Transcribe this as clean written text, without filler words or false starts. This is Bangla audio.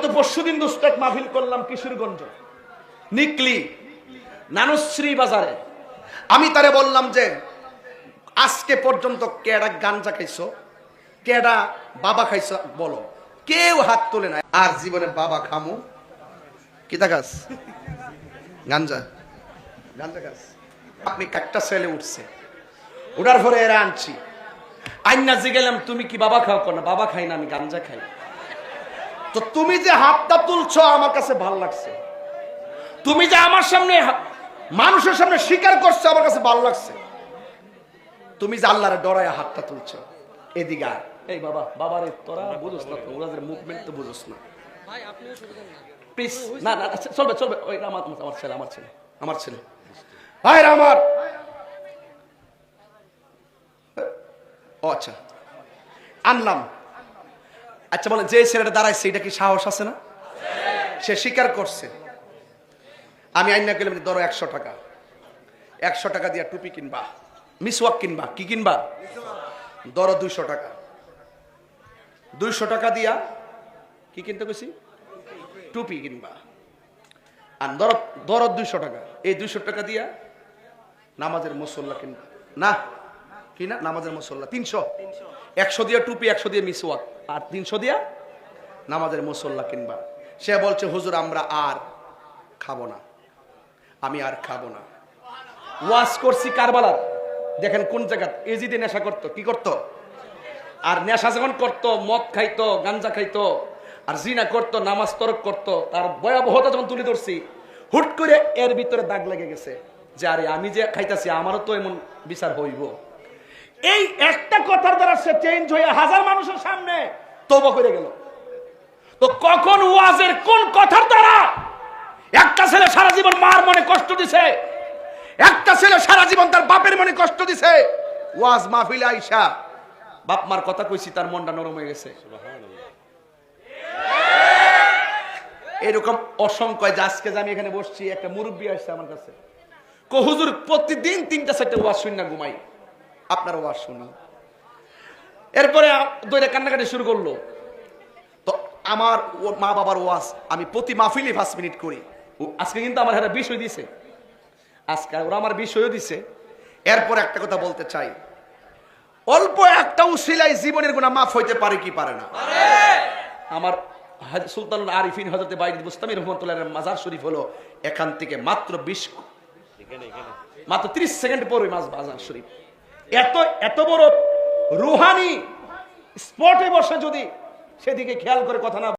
গত পরশুদিন দোস্ত এক মাহফিল করলাম কিশোরগঞ্জ নিকলি নানুশ্রী বাজারে। আমি তারে বললাম যে আজকে পর্যন্ত কেডা গাঞ্জা খাইছো, কেডা বাবা খাইছো বলো। কেউ হাত তোলে না। আর জীবনে বাবা খামু কি গাছ গাঞ্জা গাঞ্জা গাছ। আপনি একটা ছেলে উঠছে, উঠার পরে এরা আনছি আইনা গেলাম তুমি কি বাবা খাও? না বাবা খাই না, আমি গাঞ্জা খাই। তো তুমি যে হাতটা তুলছো আমার কাছে ভালো লাগছে, তুমি যে আমার সামনে মানুষের সামনে স্বীকার করছো আমার কাছে ভালো লাগছে। তুমি যে আল্লাহরে ডরায় হাতটা তুলছো, এদিকে আয়। এই বাবা বাবারে তোরা বুঝোস না, ওদের মুভমেন্ট তো বুঝোস না ভাই, আপনিও শুনবেন না প্লিজ। না না চলবে চলবে। ওই আমার ছেলে আমার ছেলে আমার ছেলে ভাই আমার। ও আচ্ছা আনলাম। আচ্ছা বলেন যে ছেলেটা দাঁড়াইছে এটা কি সাহস আছে না? সে স্বীকার করছে। আমি আইনা গেলাম ধরো 100 টাকা, 100 টাকা দিয়া টুপি কিনবা, মিসওয়াক কিনবা, কি কিনবা ধরো 200 টাকা, 200 টাকা দিয়া কি কিনতে গেছি? টুপি কিনবা। আর ধরো ধরো 200 টাকা, এই 200 টাকা দিয়া নামাজের মুসল্লা কিনবা। না কি না নামাজের মুসল্লা 300, 100 দিয়া টুপি, 100 দিয়া মিসওয়াক, আর 300 দিয়া নামাজের মুসল্লা কিনবা। সে বলছে হুজুর আমরা আর খাবো না, আমি আর খাবো না। ওয়াজ করছি কারবালার, দেখেন কোন জায়গা এজিদে নেশা করতো, কি করতো? আর নেশা যখন করতো, মদ খাইতো, গাঞ্জা খাইতো, আর জিনা করতো, নামাজ তরক করতো, তার ভয়াবহতা যখন তুলে ধরছি, হুট করে এর ভিতরে দাগ লেগে গেছে যে আরে আমি যে খাইতাছি আমারও তো এমন বিচার হইব। এই একটা কথার দ্বারা সে চেঞ্জ হয়ে হাজার মানুষের সামনে তওবা করে গেল। তো কখন ওয়াজের কোন কথার দ্বারা একটা ছেলে সারা জীবন মার মনে কষ্ট দিছে, একটা ছেলে সারা জীবন তার বাপের মনে কষ্ট দিছে, ওয়াজ মাহফিলে আইসা বাপ মার কথা কইছি তার মনটা নরম হয়ে গেছে। এরকম অসংখ্য। আজকে যে আমি এখানে বসছি, একটা মুরব্বী আসছে আমার কাছে, কো হুজুর প্রতিদিন 3টা-4টা ওয়াজ শুনি না ঘুমাই, আপনার ওয়াজ শুনি। এরপরে দইটা কান্নাকাটি শুরু করলো। তো আমার মা বাবার ওয়াজ আমি প্রতি মাহফিলে 5 মিনিট করি। আজকে কিন্তু আমার হাতে বিষয় দিছে, আজকে ওরা আমার বিষয়ও দিছে। এরপর একটা কথা বলতে চাই, অল্প একটা উসিলায় জীবনের গুনাহ মাফ হইতে পারে কি পারে না? আমার সুলতানুল আরিফিন হযরত বাইজিদ বুস্তামি রহমাতুল্লাহের মাজার শরীফ হলো এখান থেকে মাত্র 30 সেকেন্ড পরে মাজার শরীফ। এত বড় রুহানি স্পটে বসে যদি সেদিকে খেয়াল করে কথা না